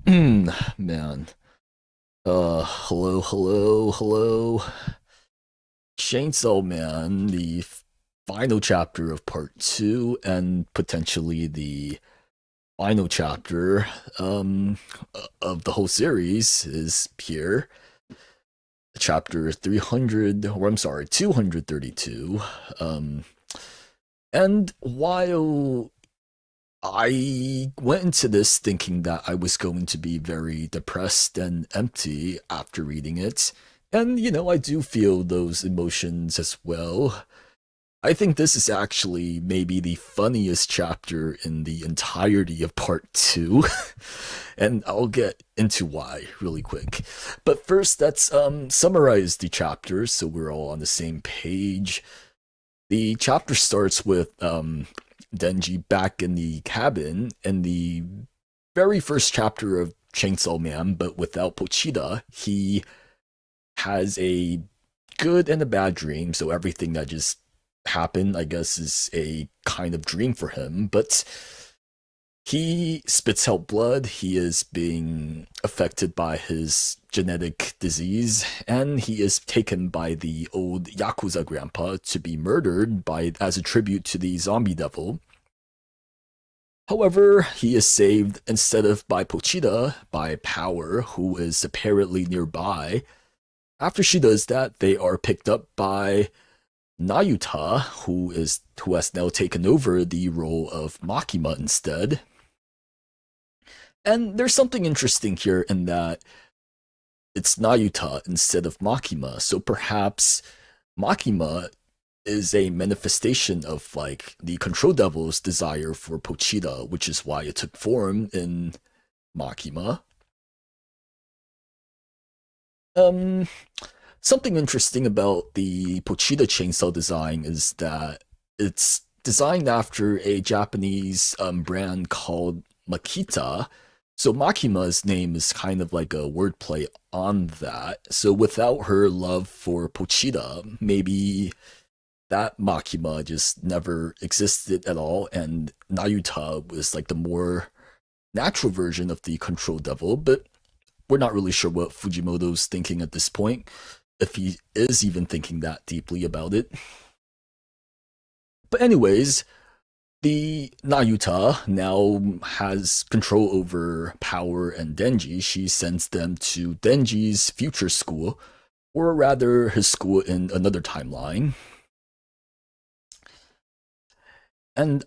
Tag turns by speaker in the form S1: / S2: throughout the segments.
S1: Man. Hello. Chainsaw Man, the final chapter of part two, and potentially the final chapter of the whole series is here. Chapter 300, or I'm sorry, 232. Um, and while I went into this thinking that I was going to be very depressed and empty after reading it. And, I do feel those emotions as well. I think this is actually maybe the funniest chapter in the entirety of part two. And I'll get into why really quick. But first, let's summarize the chapter so we're all on the same page. The chapter starts with Denji back in the cabin in the very first chapter of Chainsaw Man, but without Pochita. He has a good and a bad dream, so everything that just happened, I guess, is a kind of dream for him. But he spits out blood, he is being affected by his genetic disease, and he is taken by the old Yakuza grandpa to be murdered by as a tribute to the zombie devil. However, he is saved instead of by Pochita, by Power, who is apparently nearby. After she does that, they are picked up by Nayuta, who has now taken over the role of Makima instead. And there's something interesting here in that it's Nayuta instead of Makima, so perhaps Makima is a manifestation of like the Control Devil's desire for Pochita, which is why it took form in Makima. Um, Something interesting about the Pochita chainsaw design is that it's designed after a Japanese brand called Makita. So Makima's name is kind of like a wordplay on that. So without her love for Pochita, maybe that Makima just never existed at all, and Nayuta was like the more natural version of the Control Devil, but we're not really sure what Fujimoto's thinking at this point, if he is even thinking that deeply about it. But anyways, the Nayuta now has control over Power and Denji. She sends them to Denji's future school, or rather his school in another timeline. And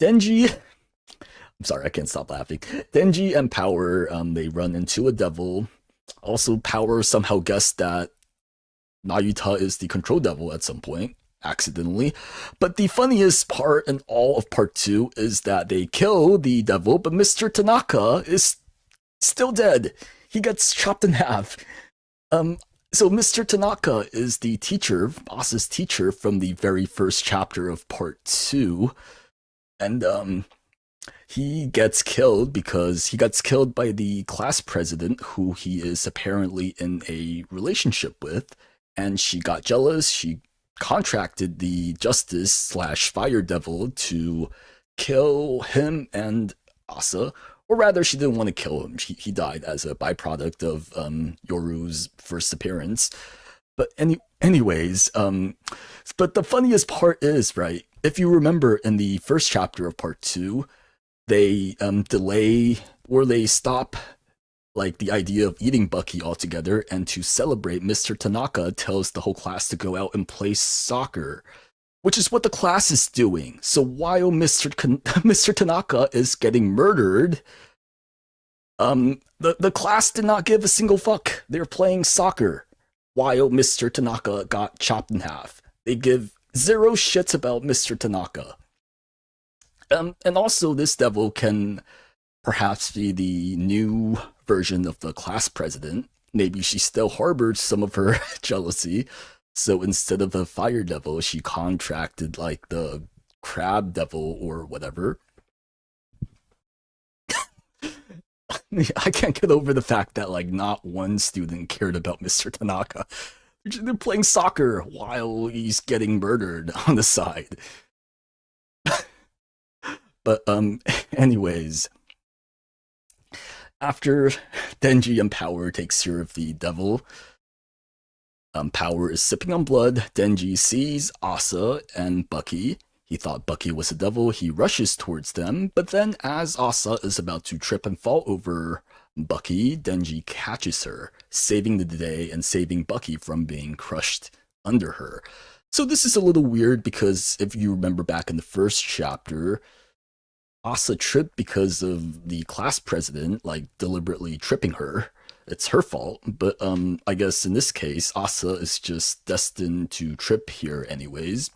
S1: Denji, I'm sorry, I can't stop laughing. Denji and Power, they run into a devil. Also, Power somehow guessed that Nayuta is the Control Devil at some point, accidentally. But the funniest part in all of part two is that they kill the devil, but Mr. Tanaka is still dead. He gets chopped in half. Um, so Mr. Tanaka is the teacher, boss's teacher from the very first chapter of part two, and he gets killed because he gets killed by the class president, who he is apparently in a relationship with, and she got jealous. She contracted the Justice slash Fire Devil to kill him and Asa, or rather, she didn't want to kill him. He died as a byproduct of Yoru's first appearance. But anyways, but the funniest part is, right, if you remember in the first chapter of part two, they delay or they stop like the idea of eating Bucky altogether, and to celebrate, Mr. Tanaka tells the whole class to go out and play soccer, which is what the class is doing. So while Mr. Tanaka is getting murdered, the class did not give a single fuck. They're playing soccer while Mr. Tanaka got chopped in half. They give zero shits about Mr. Tanaka. And also, this devil can perhaps be the new version of the class president. Maybe she still harbored some of her jealousy. So instead of the fire devil, she contracted like the crab devil or whatever. I can't get over the fact that like not one student cared about Mr. Tanaka. They're playing soccer while he's getting murdered on the side. But anyways, after Denji and Power takes care of the devil, Power is sipping on blood. Denji sees Asa and Bucky. He thought Bucky was a devil. He rushes towards them, but then as Asa is about to trip and fall over Bucky, Denji catches her, saving the day and saving Bucky from being crushed under her. So this is a little weird because if you remember back in the first chapter, Asa tripped because of the class president, like, deliberately tripping her. It's her fault, but I guess in this case, Asa is just destined to trip here anyways.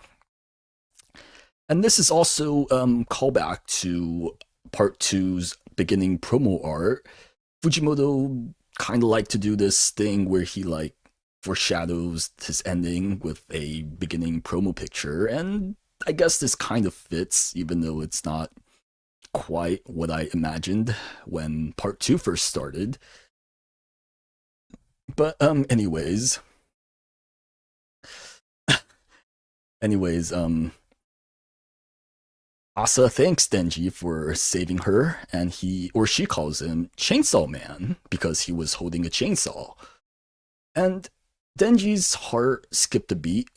S1: And this is also callback to part two's beginning promo art. Fujimoto kind of liked to do this thing where he like foreshadows his ending with a beginning promo picture, and I guess this kind of fits, even though it's not quite what I imagined when part two first started. But anyways, Asa thanks Denji for saving her, and he or she calls him Chainsaw Man because he was holding a chainsaw. And Denji's heart skipped a beat,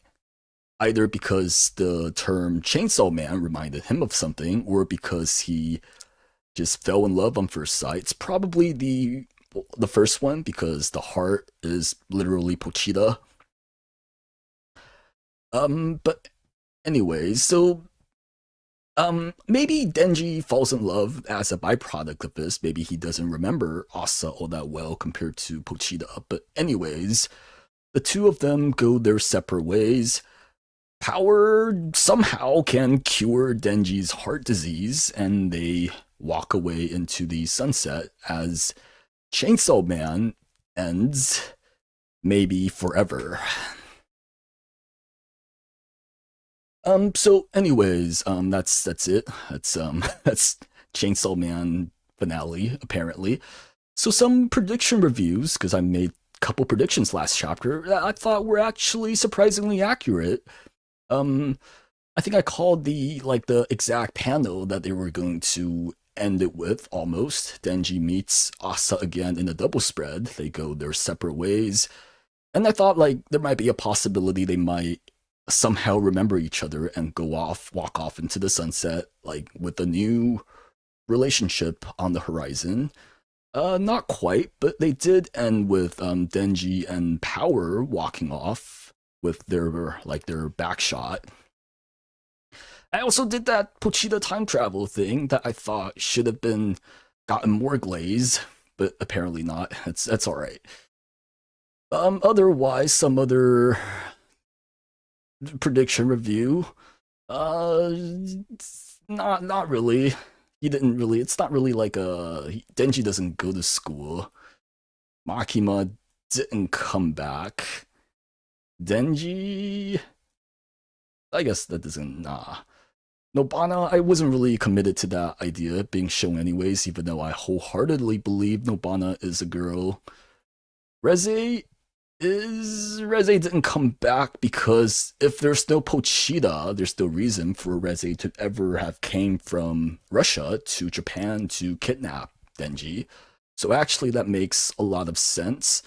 S1: either because the term Chainsaw Man reminded him of something, or because he just fell in love on first sight. It's probably the first one, because the heart is literally Pochita. But anyways, so maybe Denji falls in love as a byproduct of this. Maybe he doesn't remember Asa all that well compared to Pochita. But anyways, the two of them go their separate ways. Power somehow can cure Denji's heart disease, and they walk away into the sunset as Chainsaw Man ends, maybe forever. So anyways, that's it. That's Chainsaw Man finale, apparently. So some prediction reviews, because I made a couple predictions last chapter that I thought were actually surprisingly accurate. I think I called the exact panel that they were going to end it with, almost. Denji meets Asa again in a double spread. They go their separate ways. And I thought, like, there might be a possibility they might somehow remember each other and walk off into the sunset, like, with a new relationship on the horizon. Not quite, but they did end with Denji and Power walking off with their back shot. I also did that Pochita time travel thing that I thought should have been gotten more glaze, but apparently not. That's all right. Otherwise, some other prediction review. Not really. He didn't really. It's not really like Denji doesn't go to school. Makima didn't come back. Denji, I guess that doesn't. Nah. Nobana, I wasn't really committed to that idea being shown anyways, even though I wholeheartedly believe Nobana is a girl. Reze didn't come back because if there's no Pochita, there's no reason for Reze to ever have came from Russia to Japan to kidnap Denji. So actually that makes a lot of sense.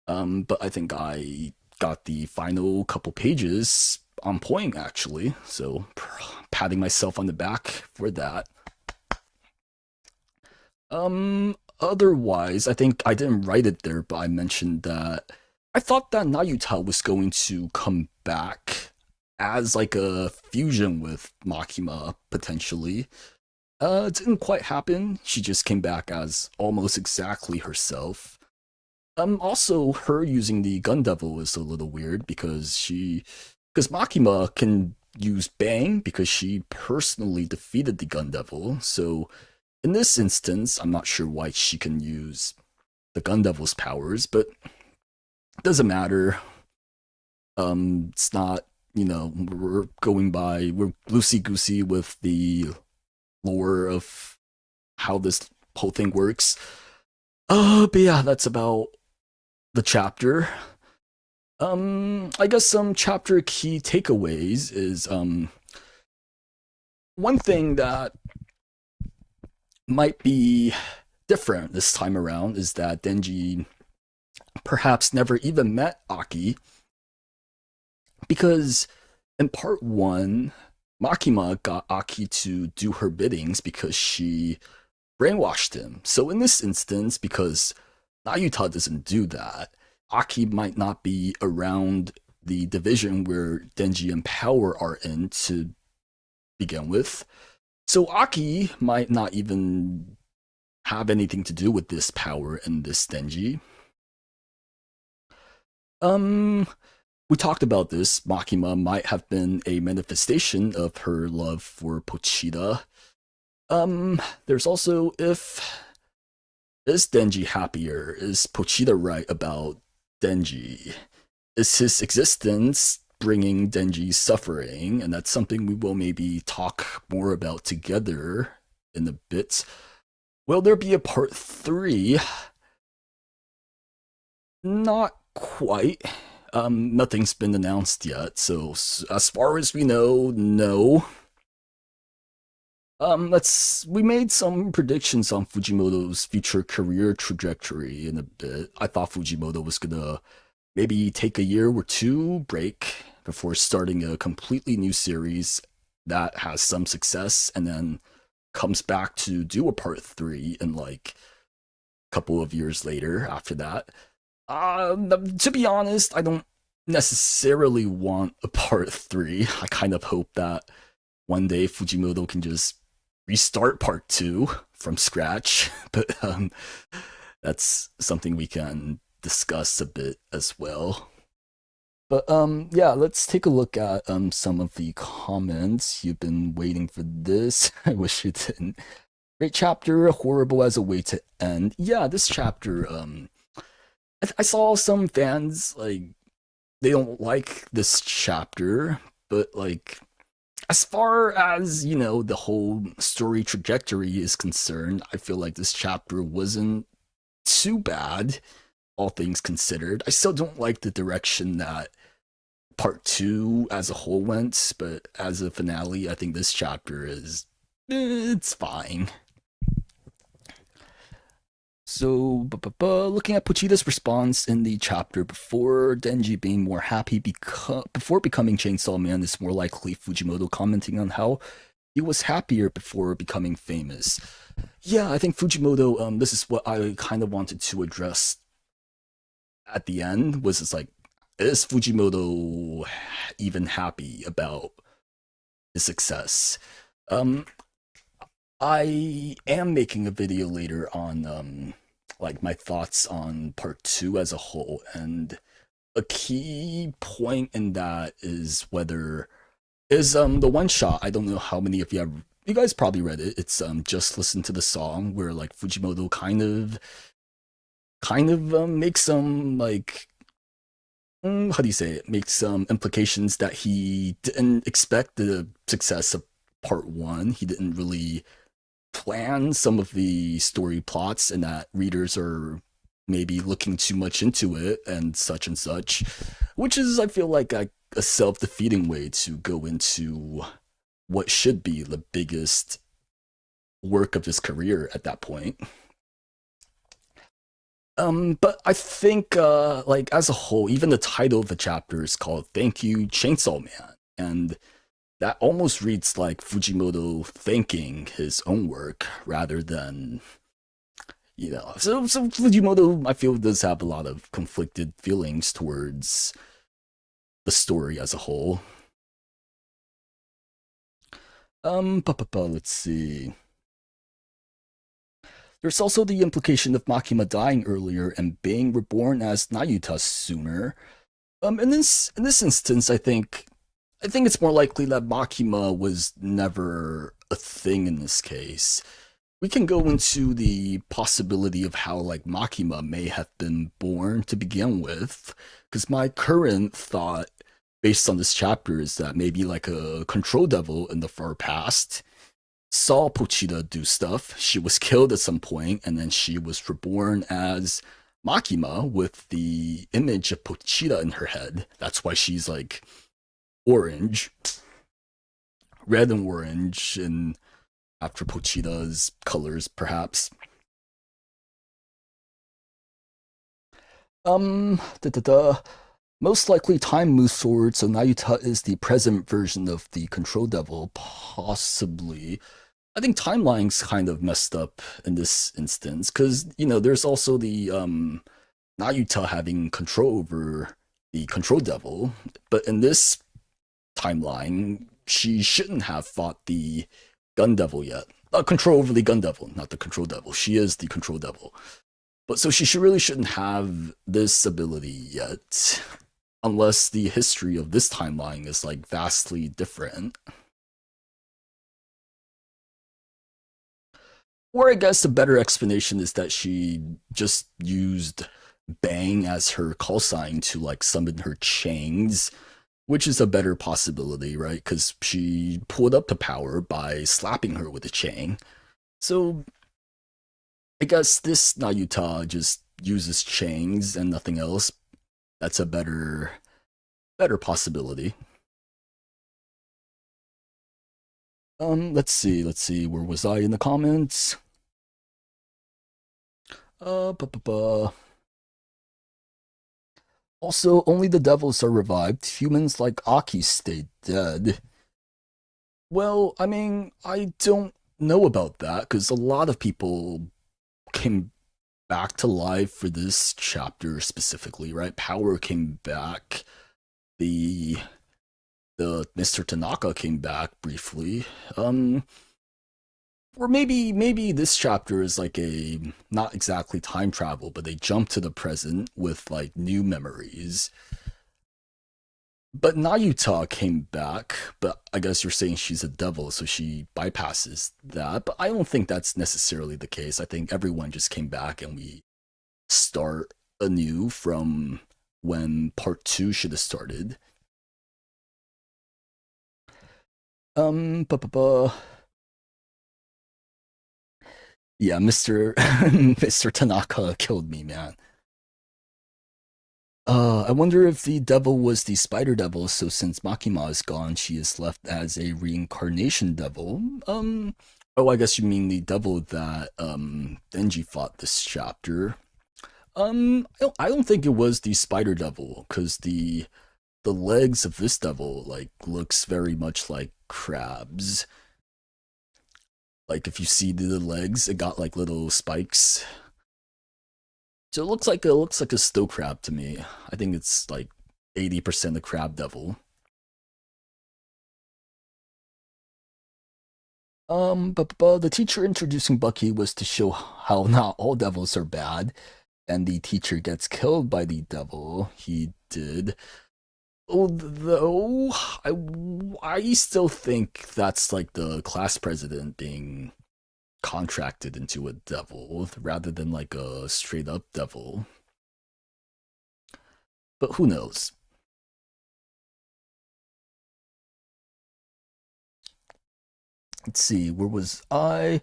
S1: But I think I got the final couple pages on point, actually, so patting myself on the back for that. Otherwise, I think I didn't write it there, but I mentioned that I thought that Nayuta was going to come back as like a fusion with Makima, potentially. It didn't quite happen. She just came back as almost exactly herself. Also, her using the Gun Devil is a little weird because Makima can use Bang because she personally defeated the Gun Devil. So in this instance, I'm not sure why she can use the Gun Devil's powers, but it doesn't matter. It's not, we're loosey-goosey with the lore of how this whole thing works. But yeah, that's about the chapter. I guess some chapter key takeaways is one thing that might be different this time around is that Denji perhaps never even met Aki, because in part one, Makima got Aki to do her biddings because she brainwashed him. So in this instance, because Nayuta doesn't do that, Aki might not be around the division where Denji and Power are in to begin with. So Aki might not even have anything to do with this Power and this Denji. We talked about this. Makima might have been a manifestation of her love for Pochita. There's also, if is Denji happier? Is Pochita right about Denji? Is his existence bringing Denji suffering? And that's something we will maybe talk more about together in a bit. Will there be a part 3? Not quite. Nothing's been announced yet, so as far as we know, no. We made some predictions on Fujimoto's future career trajectory in a bit. I thought Fujimoto was gonna maybe take a year or two break before starting a completely new series that has some success and then comes back to do a part 3 in like a couple of years later after that. To be honest, I don't necessarily want a part 3. I kind of hope that one day Fujimoto can just restart part 2 from scratch, but that's something we can discuss a bit as well. But yeah, let's take a look at some of the comments. You've been waiting for this. I wish you didn't. Great chapter, horrible as a way to end. Yeah, this chapter, I saw some fans like they don't like this chapter, but like as far as, you know, the whole story trajectory is concerned, I feel like this chapter wasn't too bad, all things considered. I still don't like the direction that part 2 as a whole went, but as a finale, I think this chapter is, it's fine. So, looking at Pochita's response in the chapter before, Denji being more happy before becoming Chainsaw Man is more likely Fujimoto commenting on how he was happier before becoming famous. Yeah, I think Fujimoto, this is what I kind of wanted to address at the end, was it's like, is Fujimoto even happy about his success? I am making a video later on like my thoughts on part 2 as a whole, and a key point in that is whether is the one shot. I don't know how many of you guys probably read it. It's just listen to the song, where like Fujimoto kind of makes some like how do you say it? Makes some implications that he didn't expect the success of part 1. He didn't really plan some of the story plots, and that readers are maybe looking too much into it and such, which is, I feel like, a self-defeating way to go into what should be the biggest work of his career at that point. But I think, like, as a whole, even the title of the chapter is called Thank You, Chainsaw Man, and that almost reads like Fujimoto thanking his own work rather than, you know. So Fujimoto, I feel, does have a lot of conflicted feelings towards the story as a whole. Let's see. There's also the implication of Makima dying earlier and being reborn as Nayuta sooner. In this instance, I think it's more likely that Makima was never a thing in this case. We can go into the possibility of how like Makima may have been born to begin with, because my current thought based on this chapter is that maybe like a control devil in the far past saw Pochita do stuff. She was killed at some point, and then she was reborn as Makima with the image of Pochita in her head. That's why she's like orange, red and orange, and after Pochita's colors, perhaps. Da da da. Most likely time moves forward, so Nayuta is the present version of the Control Devil, possibly. I think timeline's kind of messed up in this instance, because, there's also the Nayuta having control over the Control Devil, but in this timeline, she shouldn't have fought the Gun Devil yet. Control over the Gun Devil, not the Control Devil. She is the Control Devil. But so really shouldn't have this ability yet, unless the history of this timeline is like vastly different. Or I guess the better explanation is that she just used Bang as her call sign to like summon her chains, which is a better possibility, right? Because she pulled up the power by slapping her with a chain. So I guess this Nayuta just uses chains and nothing else. That's a better possibility. Let's see. Where was I in the comments? Uh, bu- bu- bu. Also, only the devils are revived. Humans like Aki stay dead. Well, I mean, I don't know about that because a lot of people came back to life for this chapter specifically, right? Power came back. The Mr. Tanaka came back briefly. Or maybe this chapter is like a not exactly time travel, but they jump to the present with like new memories. But Nayuta came back, but I guess you're saying she's a devil, so she bypasses that. But I don't think that's necessarily the case. I think everyone just came back and we start anew from when part two should have started. Um, bu- bu- bu- yeah, Mr. Mr. Tanaka killed me, man. I wonder if the devil was the spider devil, so since Makima is gone, she is left as a reincarnation devil. Oh, I guess you mean the devil that Denji fought this chapter. I don't think it was the spider devil, because the legs of this devil like looks very much like crabs. Like if you see the legs, it got like little spikes. So it looks like a snow crab to me. I think it's like 80% a crab devil. But the teacher introducing Bucky was to show how not all devils are bad, and the teacher gets killed by the devil. He did. Although I still think that's like the class president being contracted into a devil rather than like a straight up devil. But who knows? Let's see, where was I?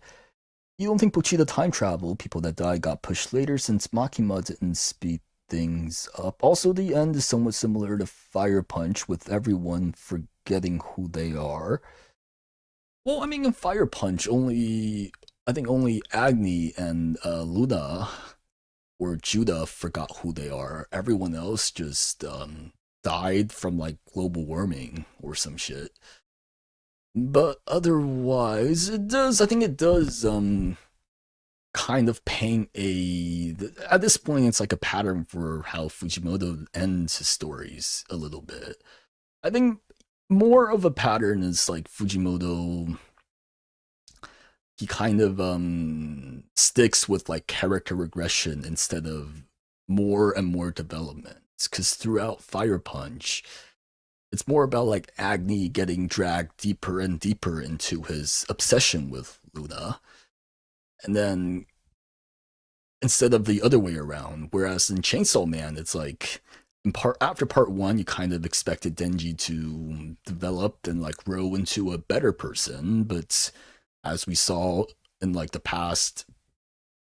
S1: You don't think Pochita time travel? People that died got pushed later since Makima didn't speed things up. Also, the end is somewhat similar to Fire Punch, with everyone forgetting who they are. Well, I mean, in Fire Punch, I think only Agni and Luna or Judah forgot who they are. Everyone else just died from like global warming or some shit. But otherwise, I think it does kind of paint a at this point it's like a pattern for how Fujimoto ends his stories a little bit. I think more of a pattern is like Fujimoto, he kind of sticks with like character regression instead of more and more developments, cuz throughout Fire Punch it's more about like Agni getting dragged deeper and deeper into his obsession with Luna, and then instead of the other way around. Whereas in Chainsaw Man, it's like in part after part one, you kind of expected Denji to develop and like grow into a better person, but as we saw in like the past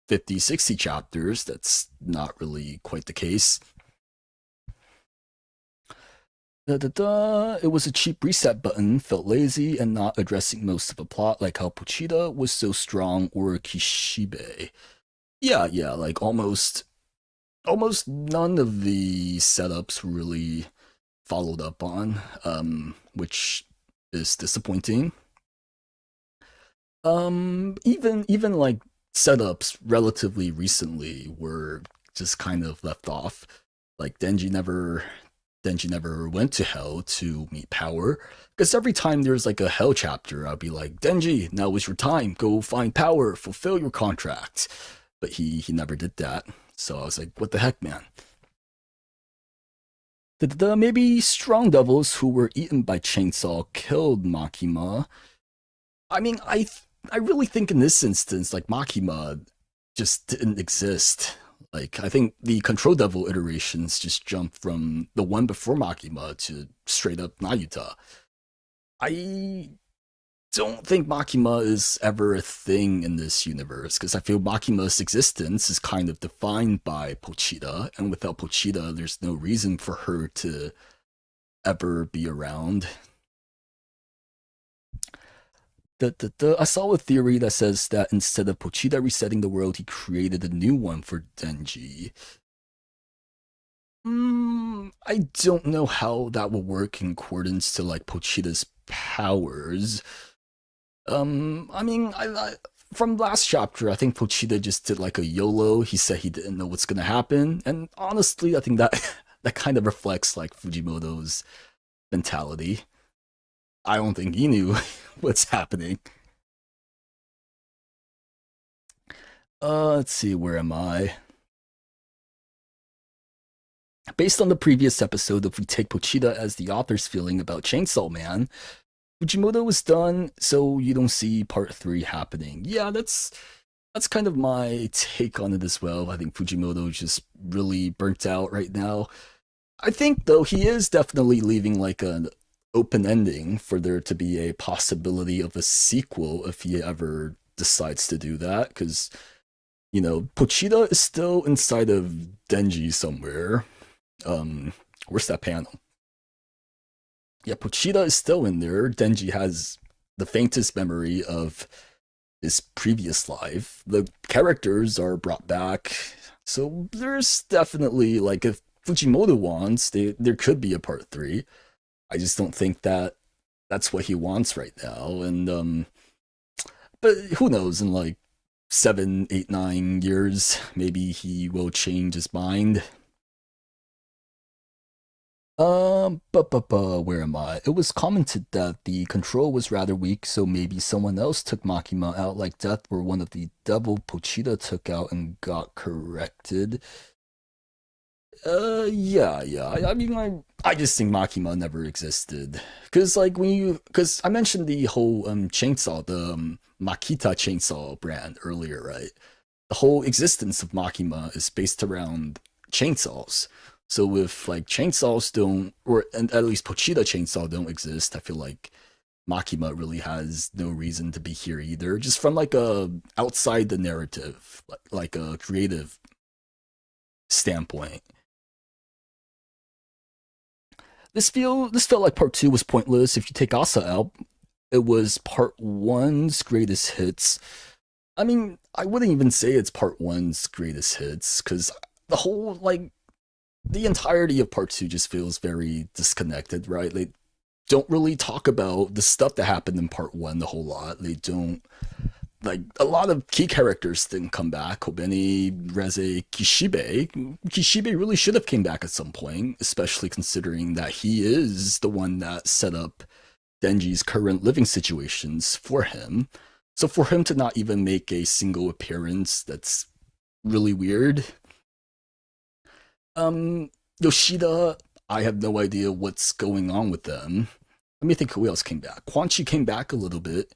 S1: 50, 60 chapters, that's not really quite the case. Da, da, da. It was a cheap reset button, felt lazy, and not addressing most of the plot, like how Pochita was so strong or Kishibe. Yeah, like almost almost none of the setups really followed up on, which is disappointing. Even like setups relatively recently were just kind of left off. Like Denji never went to hell to meet power. Because every time there's like a hell chapter, I'll be like, Denji, now is your time. Go find power, fulfill your contract. But he never did that. So I was like, what the heck, man? The maybe strong devils who were eaten by Chainsaw killed Makima. I mean, I really think in this instance, like Makima just didn't exist. Like I think the Control Devil iterations just jumped from the one before Makima to straight up Nayuta. I don't think Makima is ever a thing in this universe because I feel Makima's existence is kind of defined by Pochita, and without Pochita, there's no reason for her to ever be around. I saw a theory that says that instead of Pochita resetting the world, he created a new one for Denji. I don't know how that will work in accordance to like Pochita's powers. I mean, from last chapter, I think Pochita just did like a YOLO. He said he didn't know what's gonna happen, and honestly, I think that that kind of reflects like Fujimoto's mentality. I don't think he knew what's happening. Let's see, where am I? Based on the previous episode, if we take Pochita as the author's feeling about Chainsaw Man, Fujimoto was done, so you don't see part three happening. Yeah, that's kind of my take on it as well. I think Fujimoto just really burnt out right now. I think though he is definitely leaving like an open ending for there to be a possibility of a sequel if he ever decides to do that. Because Pochita is still inside of Denji somewhere. Where's that panel? Yeah, Pochita is still in there. Denji has the faintest memory of his previous life. The characters are brought back. So there's definitely like if Fujimoto wants, there could be a part three. I just don't think that that's what he wants right now. And but who knows? In like 7, 8, 9 years, maybe he will change his mind. Where am I? It was commented that the control was rather weak, so maybe someone else took Makima out, like Death, where one of the devil Pochita took out and got corrected. Yeah. I mean, I just think Makima never existed. Cause like cause I mentioned the whole chainsaw, the Makita chainsaw brand earlier, right? The whole existence of Makima is based around chainsaws. So if like chainsaws don't, or and at least Pochita chainsaw don't exist, I feel like Makima really has no reason to be here either. Just from like a outside the narrative, like a creative standpoint. This felt like part two was pointless. If you take Asa out, it was part one's greatest hits. I mean, I wouldn't even say it's part one's greatest hits because the whole like the entirety of part two just feels very disconnected, right? They don't really talk about the stuff that happened in part one the whole lot. They don't like a lot of key characters didn't come back. Kobeni, Reze, Kishibe. Kishibe really should have came back at some point, especially considering that he is the one that set up Denji's current living situations for him. So for him to not even make a single appearance, that's really weird. Yoshida, I have no idea what's going on with them. Let me think who else came back. Quan Chi came back a little bit.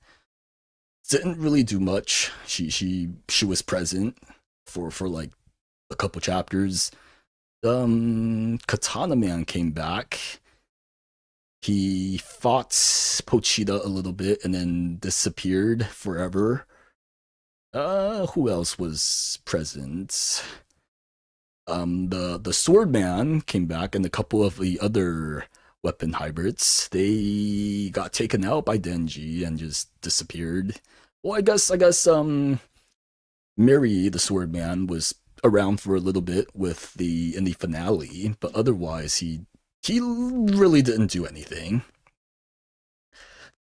S1: Didn't really do much. She was present for like a couple chapters. Katana Man came back. He fought Pochita a little bit and then disappeared forever. Who else was present? The Sword Man came back, and a couple of the other weapon hybrids. They got taken out by Denji and just disappeared. Well, I guess Miri, the Sword Man, was around for a little bit with the in the finale, but otherwise he really didn't do anything.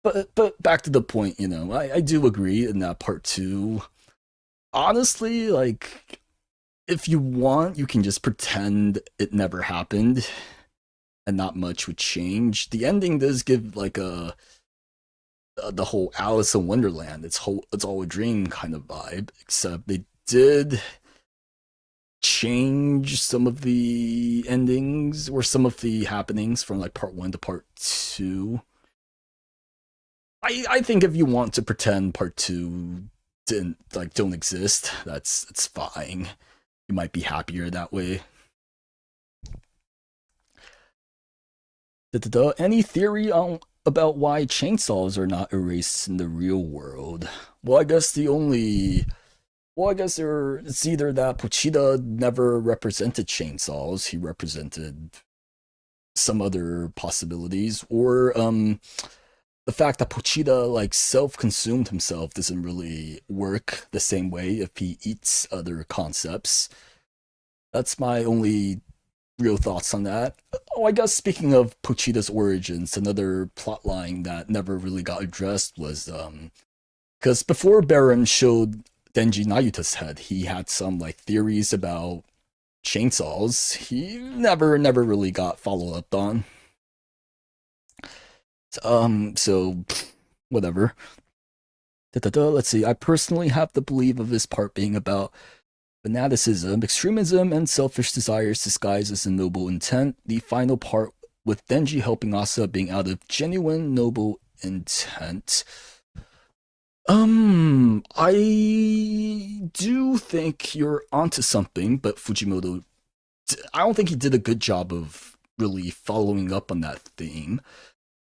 S1: But back to the point, I do agree in that part two. Honestly, like if you want, you can just pretend it never happened and not much would change. The ending does give like the whole Alice in Wonderland, it's all a dream kind of vibe, except they did change some of the endings or some of the happenings from like part one to part two. I think if you want to pretend part two didn't like don't exist, that's it's fine. You might be happier that way. Any theory on about why chainsaws are not erased in the real world? Well, I guess the only well, I guess it's either that Pochita never represented chainsaws, he represented some other possibilities, or the fact that Pochita like self-consumed himself doesn't really work the same way if he eats other concepts. That's my only real thoughts on that. Oh, I guess speaking of Pochita's origins, another plotline that never really got addressed was because before Baron showed Denji Nayuta's head, he had some like theories about chainsaws. He never really got followed up on. So whatever. Let's see. I personally have the belief of this part being about fanaticism, extremism, and selfish desires disguised as a noble intent. The final part with Denji helping Asa being out of genuine noble intent. I do think you're onto something, but Fujimoto, I don't think he did a good job of really following up on that theme.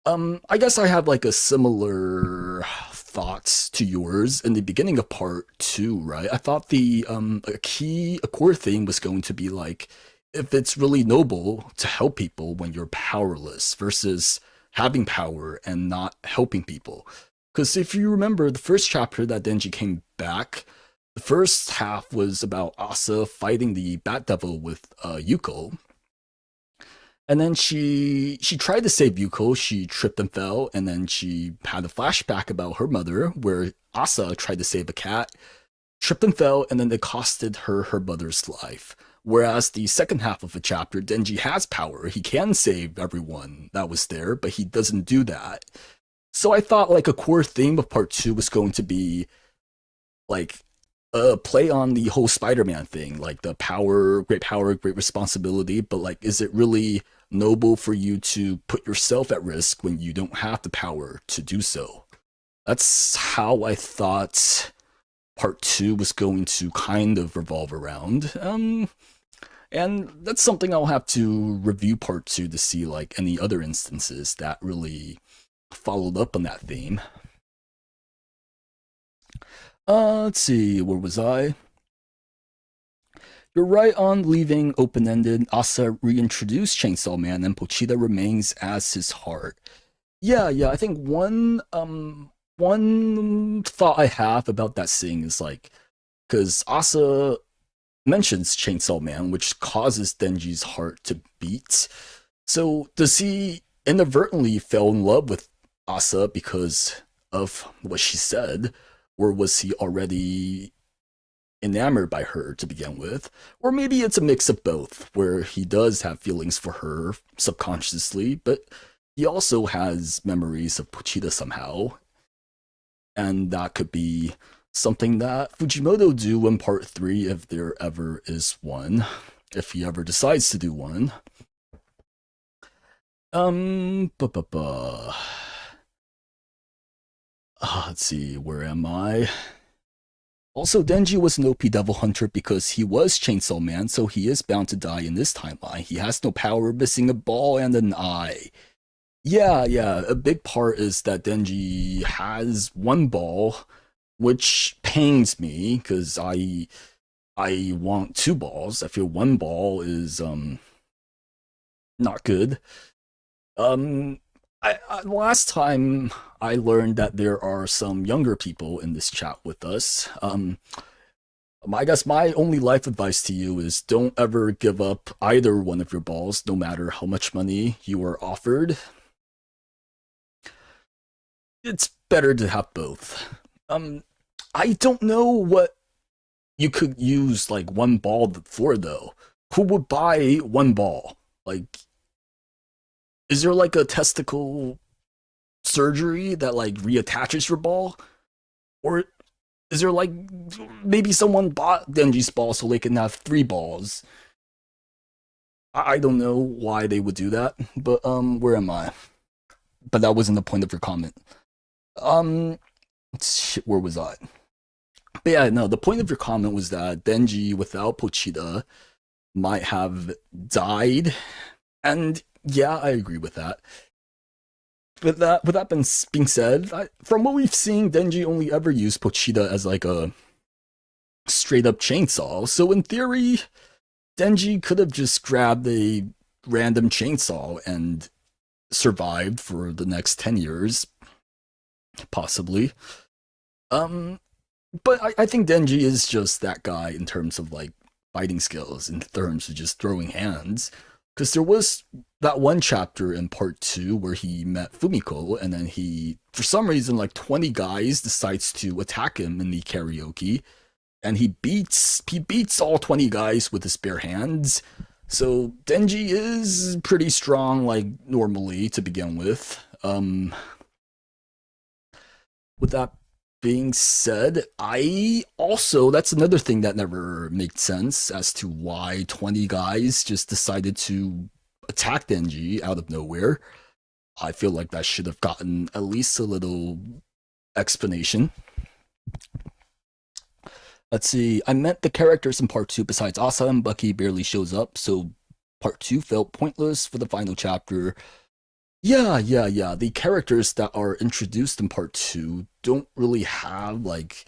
S1: I guess I have like a similar thoughts to yours in the beginning of part two, right? I thought a core thing was going to be like if it's really noble to help people when you're powerless versus having power and not helping people. Because if you remember the first chapter that Denji came back, the first half was about Asa fighting the Bat Devil with Yuko, and then she tried to save Yuko. She tripped and fell, and then she had a flashback about her mother, where Asa tried to save a cat, tripped and fell, and then it costed her mother's life. Whereas the second half of the chapter, Denji has power. He can save everyone that was there, but he doesn't do that. So I thought like a core theme of part two was going to be like a play on the whole Spider-Man thing, like the power, great responsibility, but like is it really noble for you to put yourself at risk when you don't have the power to do so? That's how I thought part two was going to kind of revolve around. And that's something I'll have to review part two to see like any other instances that really followed up on that theme. Let's see, where was I? You're right on leaving open-ended. Asa reintroduced Chainsaw Man and Pochita remains as his heart. Yeah, I think one thought I have about that scene is like, because Asa mentions Chainsaw Man, which causes Denji's heart to beat. So does he inadvertently fell in love with Asa because of what she said, or was he already enamored by her to begin with? Or maybe it's a mix of both, where he does have feelings for her subconsciously, but he also has memories of Pochita somehow, and that could be something that Fujimoto do in part three if there ever is one, if he ever decides to do one. Let's see, where am I? Also, Denji was an OP Devil Hunter because he was Chainsaw Man, so he is bound to die in this timeline. He has no power, missing a ball and an eye. Yeah, a big part is that Denji has one ball, which pains me because I want two balls. I feel one ball is not good. Um, last time I learned that there are some younger people in this chat with us. I guess my only life advice to you is don't ever give up either one of your balls, no matter how much money you are offered. It's better to have both. Um, I don't know what you could use like one ball for though. Who would buy one ball? Like, is there like a testicle surgery that like reattaches your ball? Or is there like maybe someone bought Denji's ball so they can have three balls? I don't know why they would do that, but where am I? But that wasn't the point of your comment. Um, shit, where was I? But yeah, no, the point of your comment was that Denji without Pochita might have died, and yeah, I agree with that. But that with that being said, from what we've seen, Denji only ever used Pochita as like a straight up chainsaw. So in theory, Denji could have just grabbed a random chainsaw and survived for the next 10 years, possibly. Um, but I think Denji is just that guy in terms of like fighting skills, in terms of just throwing hands. Because there was that one chapter in part two where he met Fumiko, and then he, for some reason, like 20 guys decides to attack him in the karaoke, and he beats all 20 guys with his bare hands. So Denji is pretty strong, like normally to begin with. With that being said, I also, that's another thing that never made sense as to why 20 guys just decided to attack Denji out of nowhere. I feel like that should have gotten at least a little explanation. Let's see. I meant the characters in part two besides Asa and Bucky barely shows up, so part two felt pointless for the final chapter. Yeah. The characters that are introduced in part two don't really have like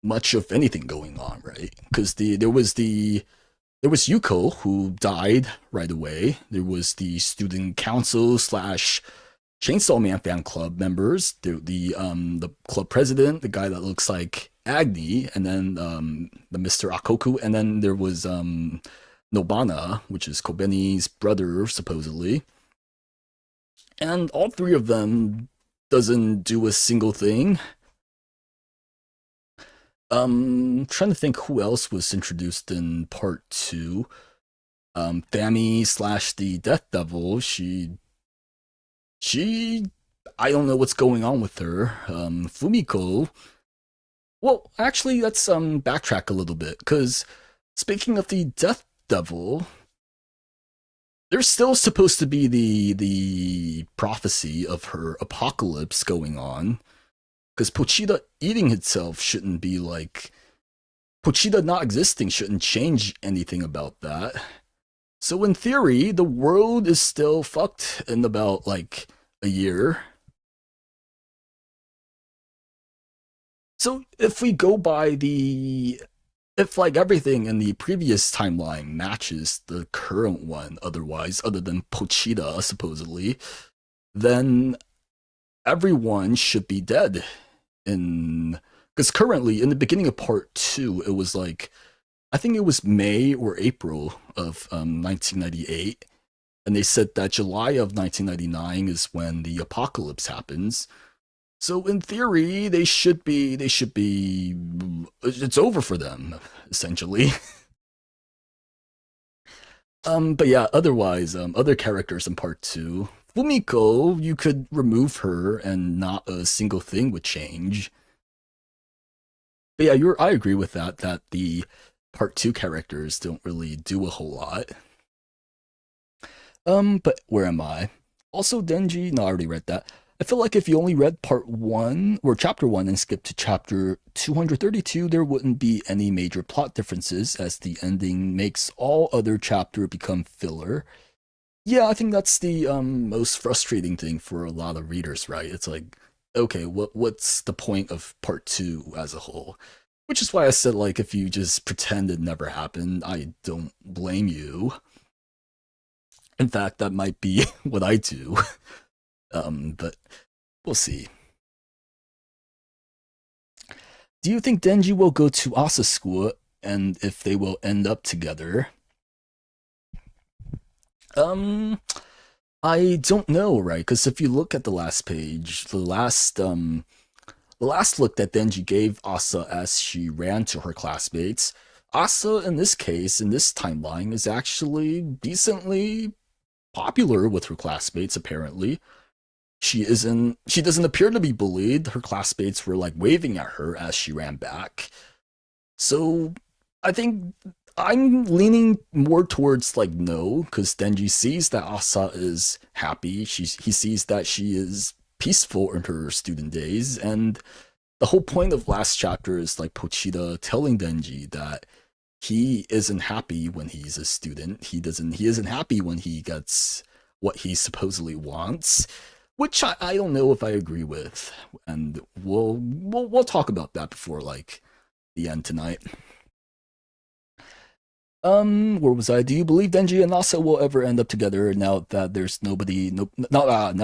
S1: much of anything going on, right? Because there was Yuko who died right away. There was the student council slash Chainsaw Man fan club members. The club president, the guy that looks like Agni, and then the Mr. Akoku, and then there was Nobana, which is Kobeni's brother supposedly. And all three of them doesn't do a single thing. Trying to think who else was introduced in part two. Fami slash the Death Devil. She, I don't know what's going on with her. Fumiko. Well, actually, let's backtrack a little bit because speaking of the Death Devil, there's still supposed to be the prophecy of her apocalypse going on because Pochita eating itself shouldn't be like Pochita not existing shouldn't change anything about that. So in theory, the world is still fucked in about like a year. So if we go by the if like everything in the previous timeline matches the current one otherwise other than Pochita supposedly, then everyone should be dead in because currently in the beginning of part two it was like I think it was May or April of 1998, and they said that July of 1999 is when the apocalypse happens. So in theory, they should be it's over for them essentially. But yeah, otherwise, other characters in part two, Fumiko, you could remove her and not a single thing would change. But yeah, I agree with that. That the part two characters don't really do a whole lot. But where am I? Also, Denji. No, I already read that. I feel like if you only read part one or chapter one and skipped to chapter 232, there wouldn't be any major plot differences as the ending makes all other chapter become filler. Yeah, I think that's the most frustrating thing for a lot of readers, right? It's like, okay, what's the point of part two as a whole? Which is why I said like if you just pretend it never happened, I don't blame you. In fact, that might be what I do. But we'll see. Do you think Denji will go to Asa school and if they will end up together? Um, I don't know, right? Because if you look at the last page, the last look that Denji gave Asa as she ran to her classmates, Asa in this case, in this timeline, is actually decently popular with her classmates, apparently. She doesn't appear to be bullied. Her classmates were like waving at her as she ran back. So I think I'm leaning more towards like no, because Denji sees that Asa is happy. He sees that she is peaceful in her student days, and the whole point of last chapter is like Pochita telling Denji that he isn't happy when he's a student. He isn't happy when he gets what he supposedly wants, which I don't know if I agree with. And we'll talk about that before like the end tonight. Where was I? Do you believe Denji and Nasa will ever end up together now that there's nobody, now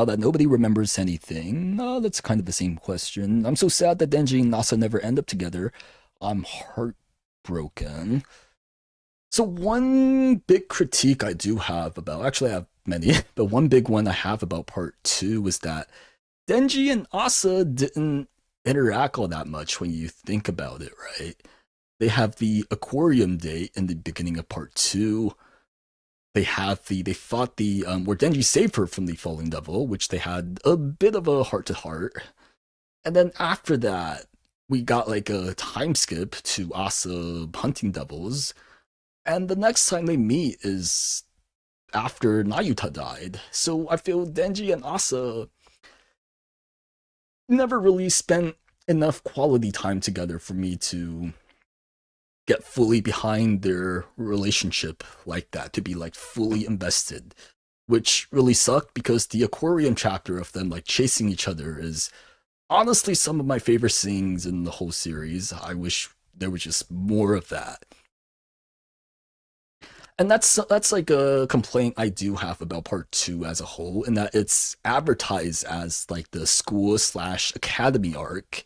S1: that nobody remembers anything? That's kind of the same question. I'm so sad that Denji and Nasa never end up together. I'm heartbroken. So one big critique I do have about, actually I have many, but one big one I have about part two is that Denji and Asa didn't interact all that much when you think about it, right? They have the aquarium date in the beginning of part two. They fought the where Denji saved her from the falling devil, which they had a bit of a heart to heart. And then after that, we got like a time skip to Asa hunting devils. And the next time they meet is after Nayuta died. So I feel Denji and Asa never really spent enough quality time together for me to get fully behind their relationship like that, to be like fully invested, which really sucked because the aquarium chapter of them like chasing each other is honestly some of my favorite scenes in the whole series. I wish there was just more of that. And that's like a complaint I do have about part two as a whole, in that it's advertised as like the school slash academy arc,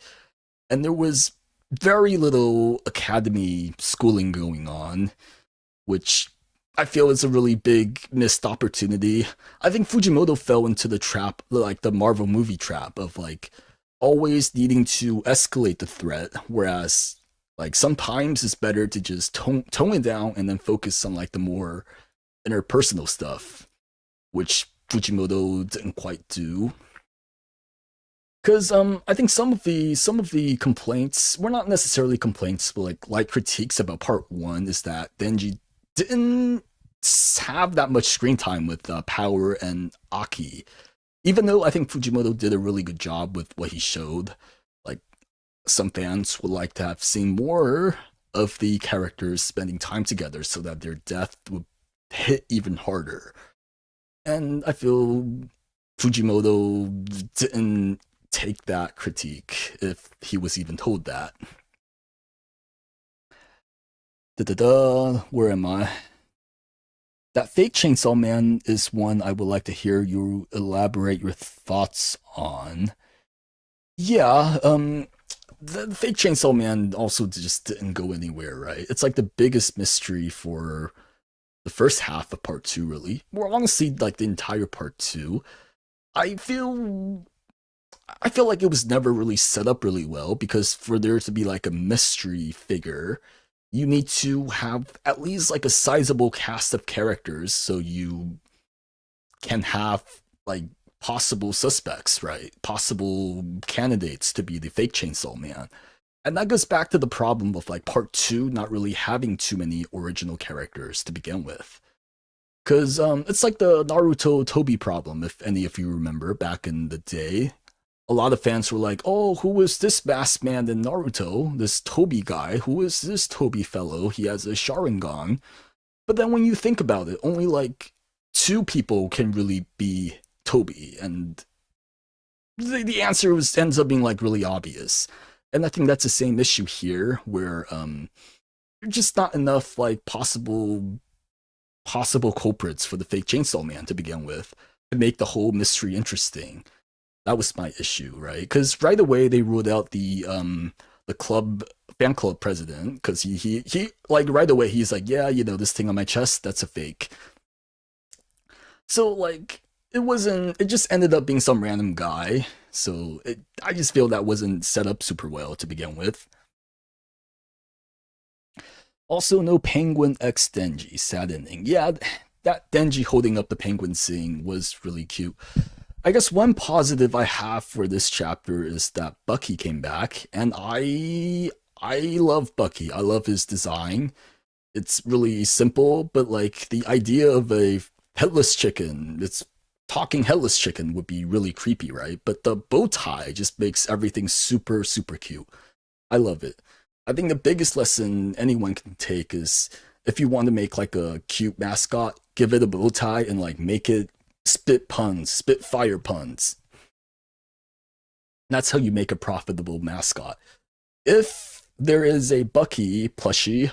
S1: and there was very little academy schooling going on, which I feel is a really big missed opportunity. I think Fujimoto fell into the trap, like the Marvel movie trap, of like always needing to escalate the threat, whereas like sometimes it's better to just tone it down and then focus on like the more interpersonal stuff, which Fujimoto didn't quite do. Because I think some of the complaints were not necessarily complaints, but like critiques about part one is that Denji didn't have that much screen time with Power and Aki, even though I think Fujimoto did a really good job with what he showed. Like some fans would like to have seen more of the characters spending time together so that their death would hit even harder. And I feel Fujimoto didn't take that critique if he was even told that. Da da da, where am I? That fake Chainsaw Man is one I would like to hear you elaborate your thoughts on. Yeah, the fake Chainsaw Man also just didn't go anywhere, right? It's like the biggest mystery for the first half of part two, really. More honestly, like the entire part two. I feel I feel like it was never really set up really well, because for there to be like a mystery figure, you need to have at least like a sizable cast of characters so you can have like possible suspects, right? Possible candidates to be the fake Chainsaw Man. And that goes back to the problem of like part two not really having too many original characters to begin with. Because it's like the Naruto Toby problem, if any of you remember back in the day. A lot of fans were like, oh, who is this masked man in Naruto? This Toby guy? Who is this Toby fellow? He has a Sharingan. But then when you think about it, only like two people can really be Toby, and the answer ends up being like really obvious. And I think that's the same issue here, where there's just not enough like possible culprits for the fake Chainsaw Man to begin with to make the whole mystery interesting. That was my issue, right? Because right away they ruled out the club fan club president, because he like right away he's like, yeah, you know, this thing on my chest, that's a fake. So like it wasn't, it just ended up being some random guy. So I just feel that wasn't set up super well to begin with. Also, no Penguin X Denji, sad ending. Yeah, that Denji holding up the penguin scene was really cute. I guess one positive I have for this chapter is that Bucky came back, and I love Bucky. I love his design. It's really simple, but like the idea of a headless chicken, it's talking headless chicken would be really creepy, right? But the bow tie just makes everything super super cute. I love it. I think the biggest lesson anyone can take is if you want to make like a cute mascot, give it a bow tie and like make it spit puns, spit fire puns. That's how you make a profitable mascot. If there is a Bucky plushie,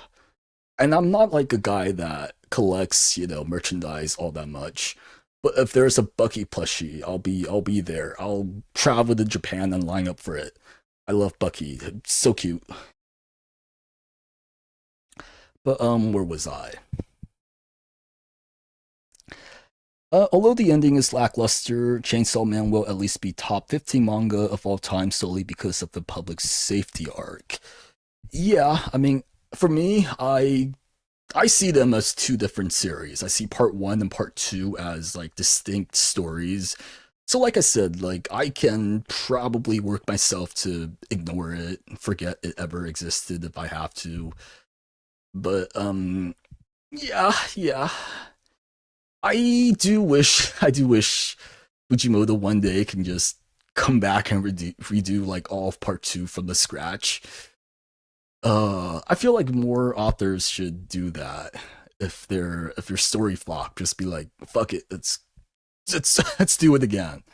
S1: and I'm not like a guy that collects, you know, merchandise all that much, but if there's a Bucky plushie, I'll be there. I'll travel to Japan and line up for it. I love Bucky. It's so cute. But where was I? Although the ending is lackluster, Chainsaw Man will at least be top 15 manga of all time solely because of the public safety arc. Yeah, I mean, for me, I see them as two different series. I see part one and part two as like distinct stories. So, like I said, like I can probably work myself to ignore it, forget it ever existed if I have to. But yeah, yeah. I do wish Fujimoto one day can just come back and redo like all of part two from the scratch. I feel like more authors should do that. If their story flop, just be like, fuck it, let's do it again.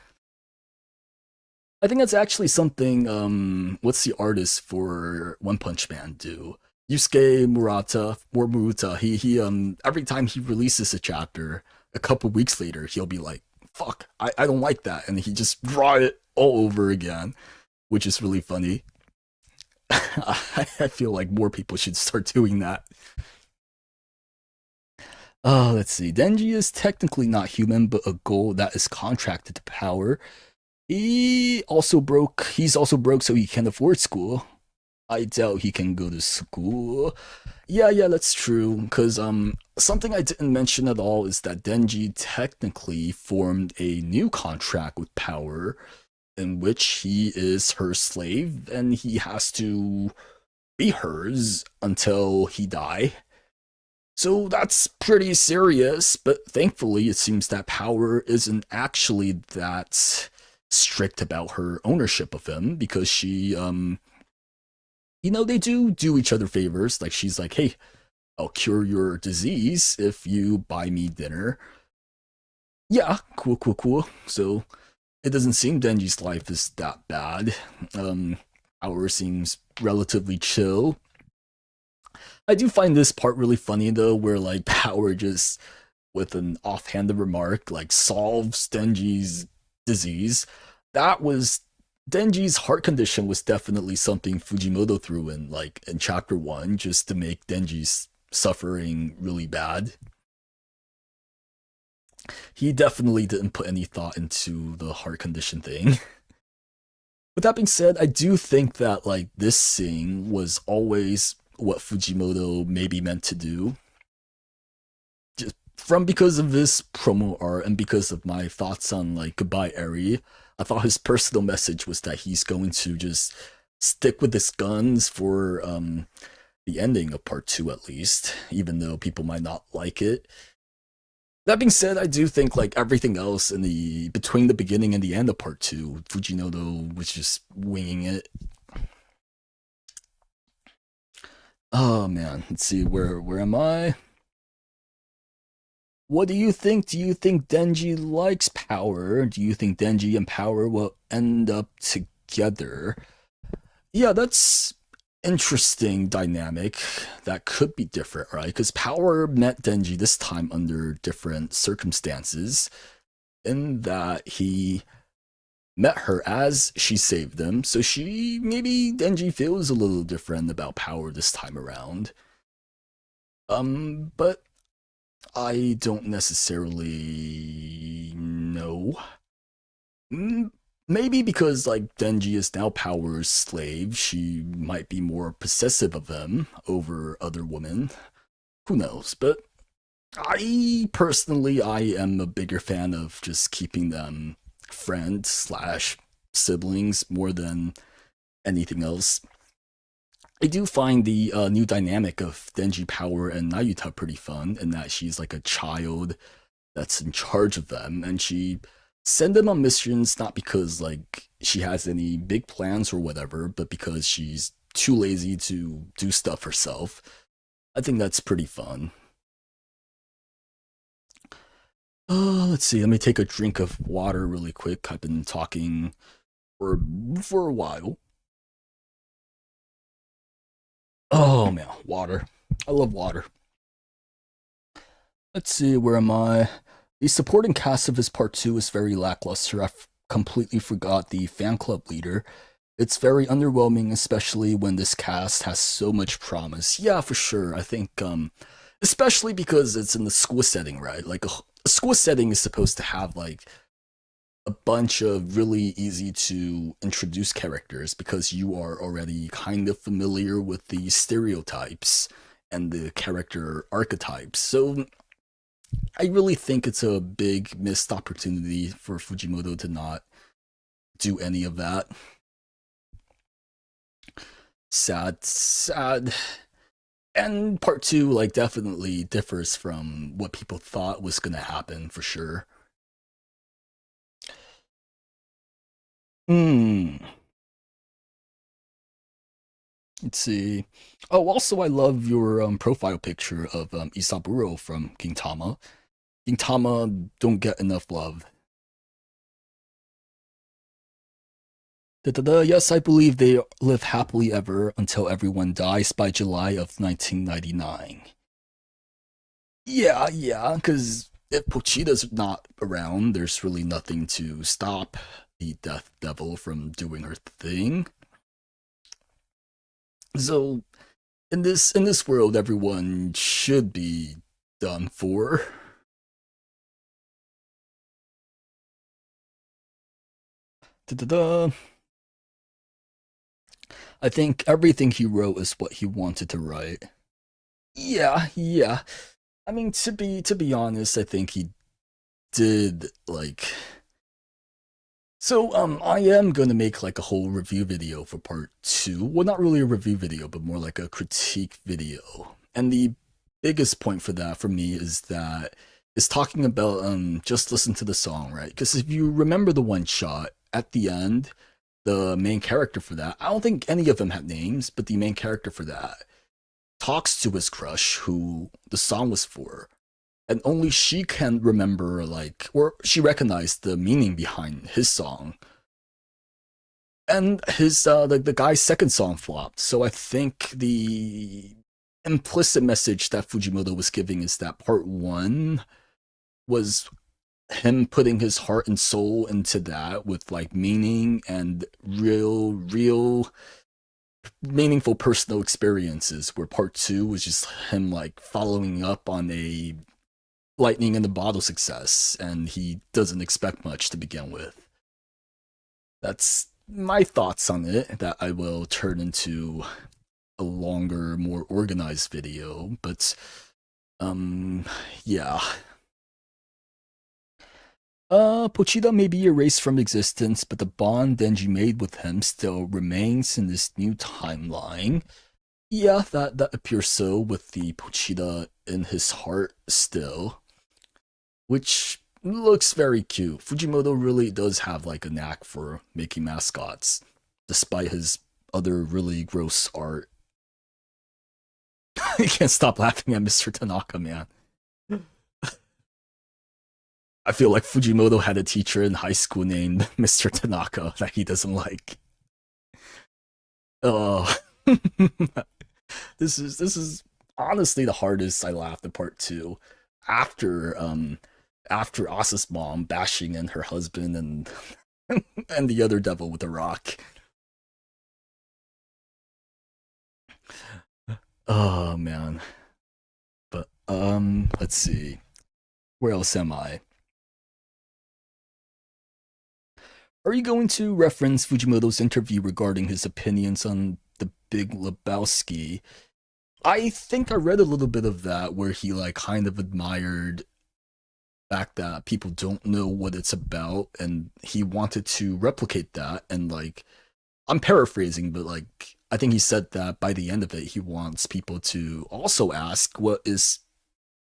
S1: I think that's actually something. What's the artist for One Punch Man do? Yusuke Murata or Muruta. He every time he releases a chapter, a couple weeks later he'll be like, "Fuck, I don't like that," and he just draw it all over again, which is really funny. I feel like more people should start doing that. Let's see. Denji is technically not human, but a ghoul that is contracted to power. He's also broke, so he can't afford school. I doubt he can go to school. Yeah, yeah, that's true. Cause something I didn't mention at all is that Denji technically formed a new contract with Power, in which he is her slave and he has to be hers until he die. So that's pretty serious, but thankfully it seems that Power isn't actually that strict about her ownership of him because she you know, they do each other favors. Like she's like, "Hey, I'll cure your disease if you buy me dinner." Yeah, cool, cool, cool. So it doesn't seem Denji's life is that bad. Um, Our seems relatively chill. I do find this part really funny though, where like Power just with an offhanded remark like solves Denji's disease. That was Denji's heart condition was definitely something Fujimoto threw in like in chapter 1 just to make Denji's suffering really bad. He definitely didn't put any thought into the heart condition thing. With that being said, I do think that like this scene was always what Fujimoto maybe meant to do. Just from because of this promo art and because of my thoughts on like Goodbye Eri, I thought his personal message was that he's going to just stick with his guns for the ending of part two at least, even though people might not like it. That being said, I do think like everything else in the between the beginning and the end of part two, Fujimoto was just winging it. Oh man, let's see where am I? What do you think? Do you think Denji likes Power? Do you think Denji and Power will end up together? Yeah, that's interesting dynamic that could be different, right? Because Power met Denji this time under different circumstances, in that he met her as she saved them, so she maybe Denji feels a little different about power this time around. But I don't necessarily know. Mm, Maybe because like Denji is now Power's slave, she might be more possessive of him over other women. Who knows? But I am a bigger fan of just keeping them friends slash siblings more than anything else. I do find the new dynamic of Denji Power and Nayuta pretty fun, in that she's like a child that's in charge of them, and she send them on missions not because like she has any big plans or whatever, but because she's too lazy to do stuff herself. I think that's pretty fun. Let's see. Let me take a drink of water really quick. I've been talking for for a while. Oh man, water. I love water. Let's see. Where am I? The supporting cast of this part two is very lackluster. Completely forgot the fan club leader. It's very underwhelming, especially when this cast has so much promise. Yeah, for sure. I think, especially because it's in the school setting, right? Like a school setting is supposed to have like a bunch of really easy to introduce characters because you are already kind of familiar with the stereotypes and the character archetypes. So I really think it's a big missed opportunity for Fujimoto to not do any of that. Sad, sad. And part two, like, definitely differs from what people thought was gonna happen for sure. Hmm. Let's see. Oh, also, I love your profile picture of Isaburo from Gintama. Gintama don't get enough love. Da-da-da. Yes, I believe they live happily ever until everyone dies by July of 1999. Yeah, because if Pochita's not around, there's really nothing to stop the Death Devil from doing her thing. So in this world, everyone should be done for. Da-da-da. I think everything he wrote is what he wanted to write. Yeah. I mean, to be honest, I think he did like. So I am gonna make like a whole review video for part two. Well, not really a review video, but more like a critique video. And the biggest point for that for me is talking about just listen to the song, right? Because if you remember the one shot at the end, the main character for that, I don't think any of them had names, but the main character for that talks to his crush who the song was for, and only she can remember like, or she recognized the meaning behind his song. And his the guy's second song flopped. So I think the implicit message that Fujimoto was giving is that part one was him putting his heart and soul into that with like meaning and real meaningful personal experiences, where part two was just him like following up on a lightning in the bottle success, and he doesn't expect much to begin with. That's my thoughts on it, that I will turn into a longer, more organized video. But um yeah. Pochita may be erased from existence, but the bond Denji made with him still remains in this new timeline. Yeah, that appears so, with the Pochita in his heart still, which looks very cute. Fujimoto really does have like a knack for making mascots, despite his other really gross art. I can't stop laughing at Mr. Tanaka, man. I feel like Fujimoto had a teacher in high school named Mr. Tanaka that he doesn't like. Oh, this is honestly the hardest I laughed at part two. After after Asa's mom bashing in her husband and and the other devil with a rock. Oh man. But let's see. Where else am I? Are you going to reference Fujimoto's interview regarding his opinions on the Big Lebowski? I think I read a little bit of that where he like kind of admired the fact that people don't know what it's about and he wanted to replicate that and like I'm paraphrasing, but like I think he said that by the end of it he wants people to also ask what is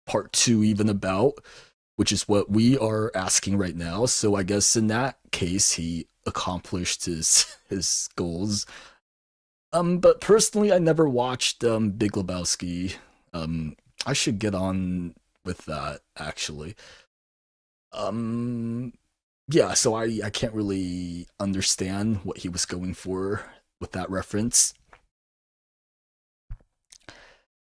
S1: part 2 even about, which is what we are asking right now. So I guess in that case he accomplished his goals. But personally I never watched Big Lebowski. I should get on with that actually. Um yeah, so I can't really understand what he was going for with that reference.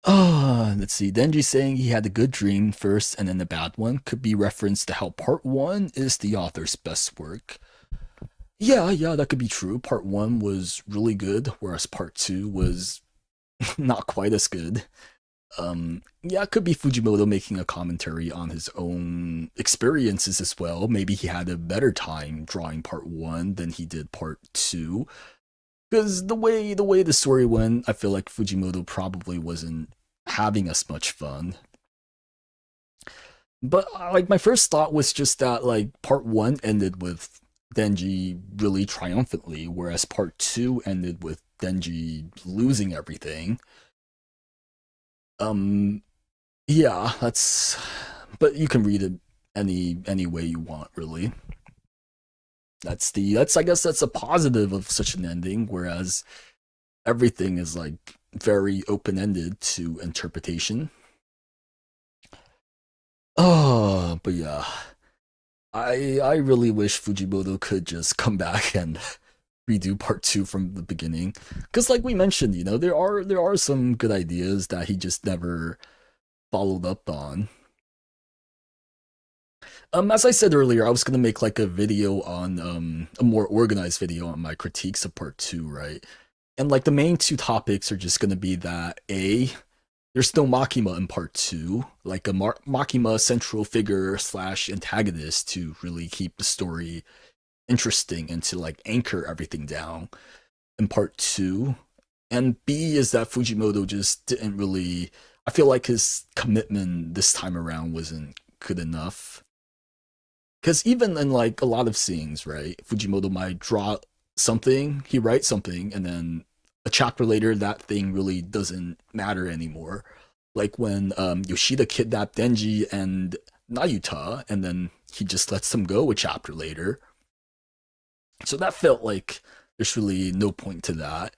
S1: Oh, let's see. Denji saying he had a good dream first and then a bad one could be reference to how part one is the author's best work. Yeah, that could be true. Part one was really good, whereas part two was not quite as good. Yeah, it could be Fujimoto making a commentary on his own experiences as well. Maybe he had a better time drawing part one than he did part two. Because the way the story went, I feel like Fujimoto probably wasn't having as much fun. But like my first thought was just that like part one ended with Denji really triumphantly, whereas part two ended with Denji losing everything. Um, yeah, that's. But you can read it any way you want, really. That's I guess that's a positive of such an ending, whereas everything is like very open ended to interpretation. Oh, but yeah, I really wish Fujimoto could just come back and redo part two from the beginning, because like we mentioned, there are some good ideas that he just never followed up on. As I said earlier, I was gonna make like a video on a more organized video on my critiques of part two, right? And like the main two topics are just gonna be that A, there's no Makima in part two, like a Makima central figure slash antagonist to really keep the story interesting and to like anchor everything down in part two. And B is that Fujimoto just didn't really. I feel like his commitment this time around wasn't good enough. Because even in like a lot of scenes, right, Fujimoto might draw something, he writes something, and then a chapter later, that thing really doesn't matter anymore. Like when Yoshida kidnapped Denji and Nayuta, and then he just lets them go a chapter later. So that felt like there's really no point to that.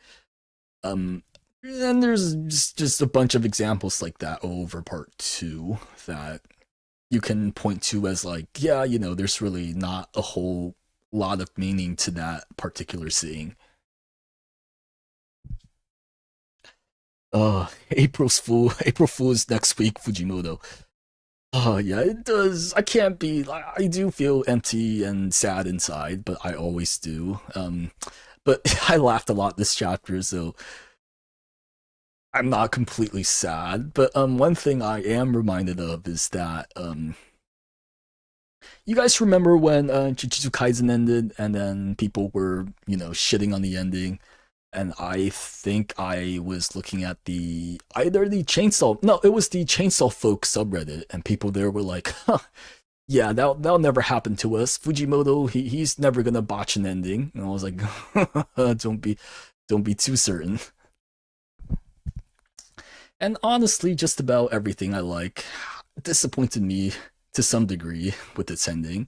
S1: And there's just a bunch of examples like that over part two that you can point to as like, yeah, there's really not a whole lot of meaning to that particular scene. April Fool's next week, Fujimoto. Oh yeah, it does. I can't be. I do feel empty and sad inside, but I always do. But I laughed a lot this chapter, so I'm not completely sad. But one thing I am reminded of is that you guys remember when Jujutsu Kaisen ended, and then people were shitting on the ending, and I think I was looking at the either the Chainsaw no, it was the Chainsaw Folk subreddit, and people there were like, huh, yeah, that'll never happen to us. Fujimoto, he's never gonna botch an ending, and I was like, don't be too certain. And honestly, just about everything I like disappointed me to some degree with its ending.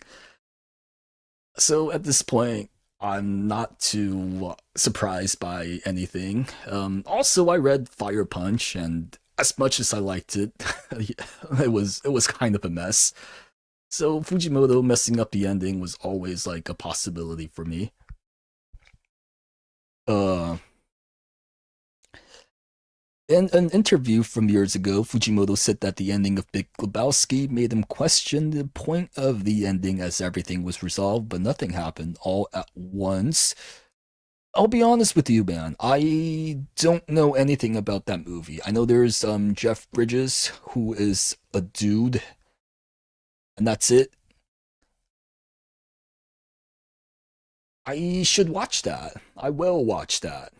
S1: So at this point, I'm not too surprised by anything. Also, I read Fire Punch, and as much as I liked it, it was kind of a mess. So Fujimoto messing up the ending was always like a possibility for me. Uh, In an interview from years ago, Fujimoto said that the ending of Big Lebowski made him question the point of the ending as everything was resolved, but nothing happened all at once. I'll be honest with you, man. I don't know anything about that movie. I know there's Jeff Bridges, who is a dude, and that's it. I should watch that. I will watch that.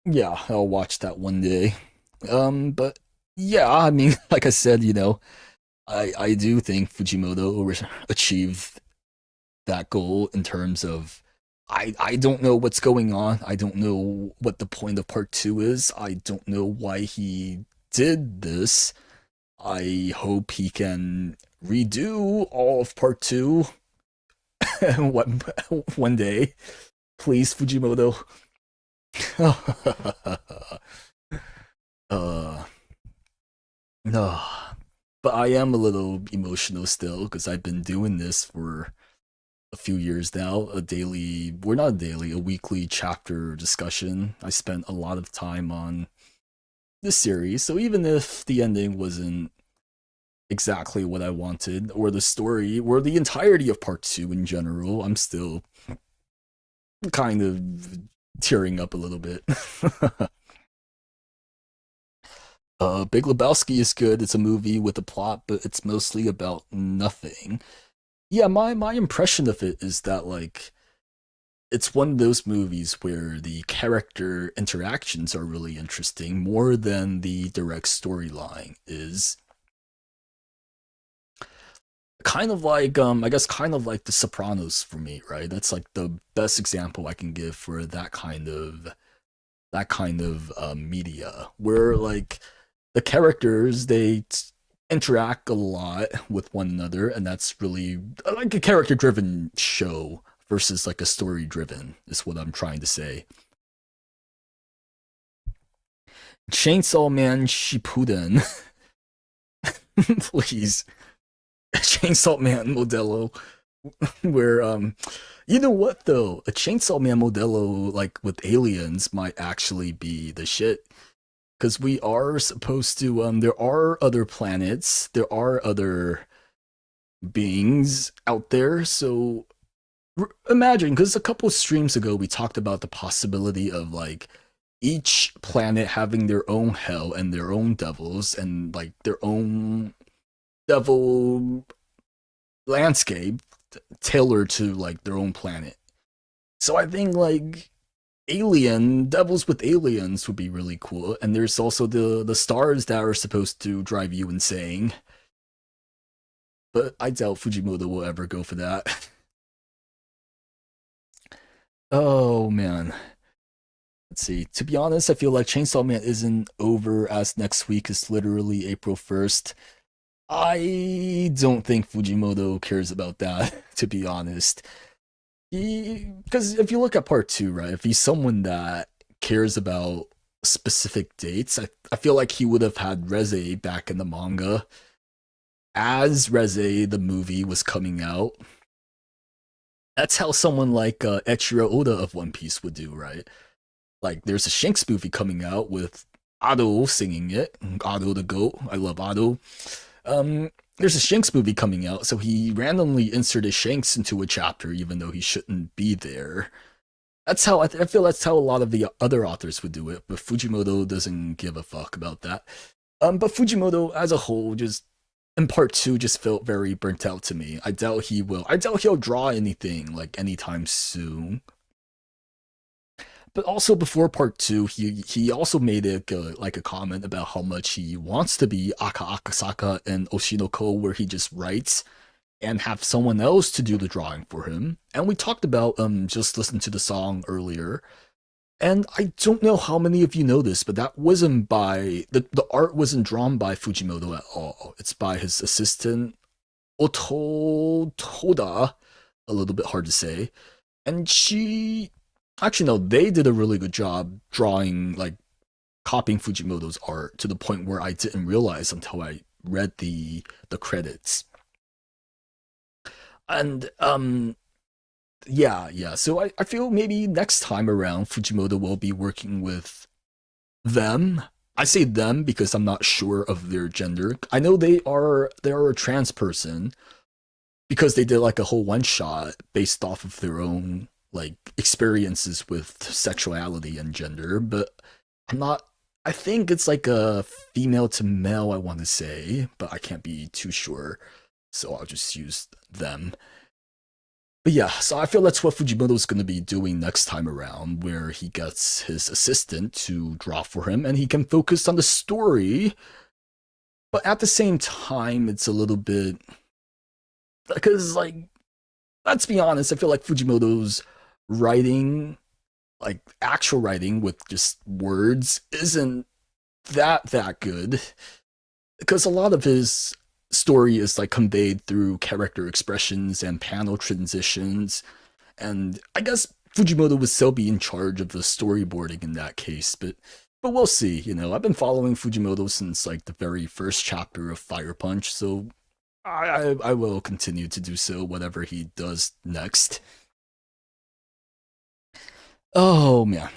S1: Yeah, I'll watch that one day. But yeah, I mean, like I said, I do think Fujimoto achieved that goal in terms of I don't know what's going on. I don't know what the point of part two is. I don't know why he did this. I hope he can redo all of part two one one day. Please, Fujimoto. uh no. But I am a little emotional still because I've been doing this for a few years now. We're not a daily, a weekly chapter discussion. I spent a lot of time on this series, so even if the ending wasn't exactly what I wanted, or the story, or the entirety of part two in general, I'm still kind of tearing up a little bit. Big Lebowski is good. It's a movie with a plot, but it's mostly about nothing. Yeah, my impression of it is that like it's one of those movies where the character interactions are really interesting more than the direct storyline is. Kind of like I guess kind of like The Sopranos for me, right? That's like the best example I can give for that kind of media where like the characters interact a lot with one another, and that's really like a character driven show versus like a story driven is what I'm trying to say. Chainsaw Man Shippuden, please. Chainsaw Man Modelo, where you know what though, a Chainsaw Man Modelo like with aliens might actually be the shit because we are supposed to there are other planets, there are other beings out there, so imagine because a couple of streams ago we talked about the possibility of like each planet having their own hell and their own devils and like their own devil landscape tailored to like their own planet. So I think like alien devils with aliens would be really cool. And there's also the stars that are supposed to drive you insane. But I doubt Fujimoto will ever go for that. Oh man. Let's see. To be honest, I feel like Chainsaw Man isn't over as next week is literally April 1st. I don't think Fujimoto cares about that, to be honest. Because if you look at part two, right, if he's someone that cares about specific dates, I feel like he would have had Reze back in the manga as Reze the movie was coming out. That's how someone like Echiro Oda of One Piece would do, right? Like there's a Shanks movie coming out with Ado singing it, Ado the goat. I love Ado. There's a Shanks movie coming out, so he randomly inserted Shanks into a chapter, even though he shouldn't be there. That's how I feel. That's how a lot of the other authors would do it, but Fujimoto doesn't give a fuck about that. But Fujimoto as a whole, just in part two, just felt very burnt out to me. I doubt he will. I doubt he'll draw anything like anytime soon. But also before part two, he also made like a comment about how much he wants to be Aka Akasaka and Oshinoko, where he just writes and have someone else to do the drawing for him. And we talked about just listen to the song earlier. And I don't know how many of you know this, but that wasn't by the art wasn't drawn by Fujimoto at all. It's by his assistant Oto Toda, a little bit hard to say. And she actually no, they did a really good job drawing like copying Fujimoto's art to the point where I didn't realize until I read the credits. And yeah. So I feel maybe next time around Fujimoto will be working with them. I say them because I'm not sure of their gender. I know they are a trans person because they did like a whole one shot based off of their own like experiences with sexuality and gender, but I'm not. I think it's like a female to male, I want to say, but I can't be too sure, so I'll just use them. But yeah, so I feel that's what Fujimoto's going to be doing next time around, where he gets his assistant to draw for him and he can focus on the story. But at the same time, it's a little bit. Because, like, let's be honest, I feel like Fujimoto's writing, like actual writing with just words, isn't that good. Because a lot of his story is like conveyed through character expressions and panel transitions, and I guess Fujimoto would still be in charge of the storyboarding in that case, but we'll see. I've been following Fujimoto since like the very first chapter of Fire Punch, so I will continue to do so whatever he does next. Oh man,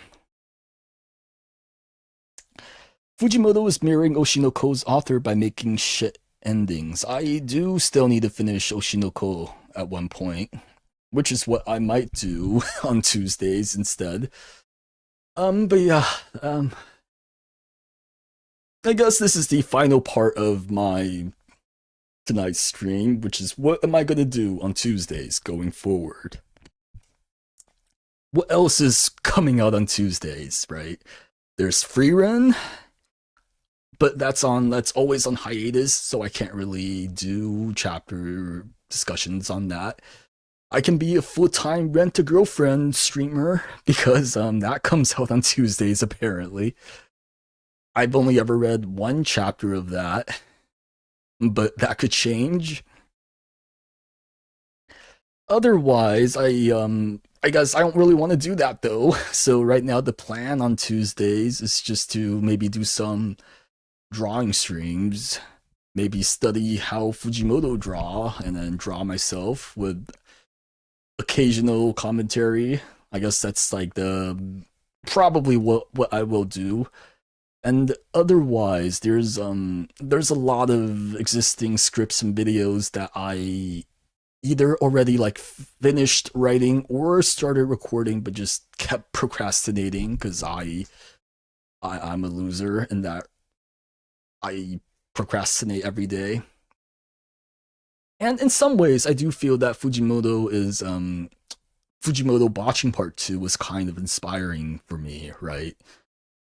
S1: Fujimoto is mirroring Oshinoko's author by making shit endings. I do still need to finish Oshinoko at one point, which is what I might do on Tuesdays instead. But yeah, I guess this is the final part of my tonight's stream, which is what am I gonna do on Tuesdays going forward? What else is coming out on Tuesdays, right? There's Freerun, but that's always on hiatus, so I can't really do chapter discussions on that. I can be a full-time rent a girlfriend streamer because that comes out on Tuesdays apparently. I've only ever read one chapter of that, but that could change. Otherwise, I guess I don't really want to do that though. So right now the plan on Tuesdays is just to maybe do some drawing streams, maybe study how Fujimoto draw and then draw myself with occasional commentary. I guess that's like the probably what I will do. And otherwise, there's a lot of existing scripts and videos that I either already like finished writing or started recording but just kept procrastinating because I'm a loser in that I procrastinate every day. And in some ways I do feel that Fujimoto Botching Part 2 was kind of inspiring for me, right?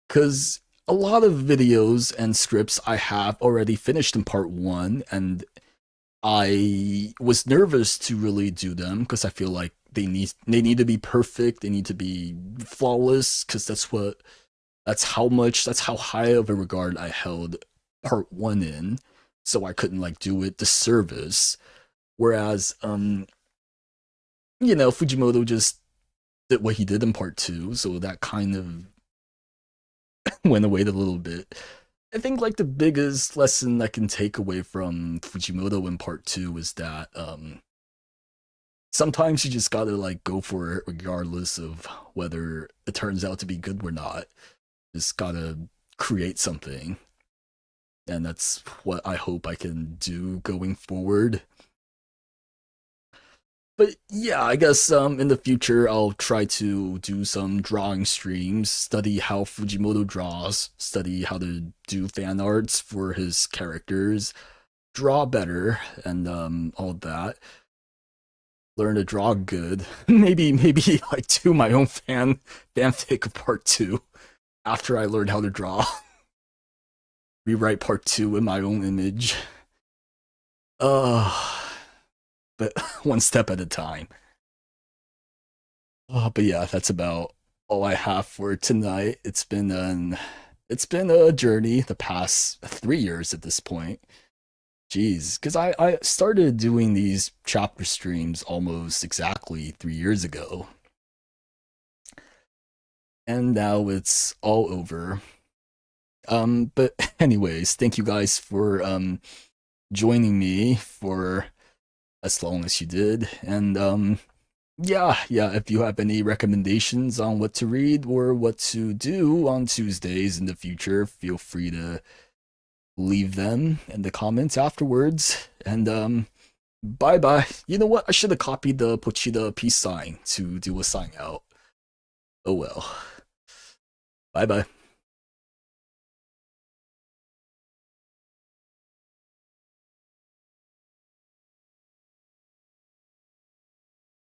S1: Because a lot of videos and scripts I have already finished in Part 1, and I was nervous to really do them because I feel like they need to be perfect, they need to be flawless, because that's how high of a regard I held Part 1 in, so I couldn't like do it disservice. Whereas Fujimoto just did what he did in Part 2, so that kind of went away a little bit. I think like the biggest lesson I can take away from Fujimoto in Part 2 is that sometimes you just gotta like go for it regardless of whether it turns out to be good or not. Just gotta create something. And that's what I hope I can do going forward. But yeah, I guess in the future I'll try to do some drawing streams, study how Fujimoto draws, study how to do fan arts for his characters, draw better, and all that. Learn to draw good. maybe like do my own fanfic of Part 2 after I learn how to draw. Rewrite Part 2 in my own image. Uh but one step at a time. But yeah, that's about all I have for tonight. It's been a journey the past 3 years at this point. Jeez, because I started doing these chapter streams almost exactly 3 years ago, and now it's all over. But anyways, thank you guys for joining me for as long as you did, and yeah, if you have any recommendations on what to read or what to do on Tuesdays in the future, feel free to leave them in the comments afterwards. And bye bye. You know what? I should have copied the Pochita peace sign to do a sign out. Oh well. Bye bye.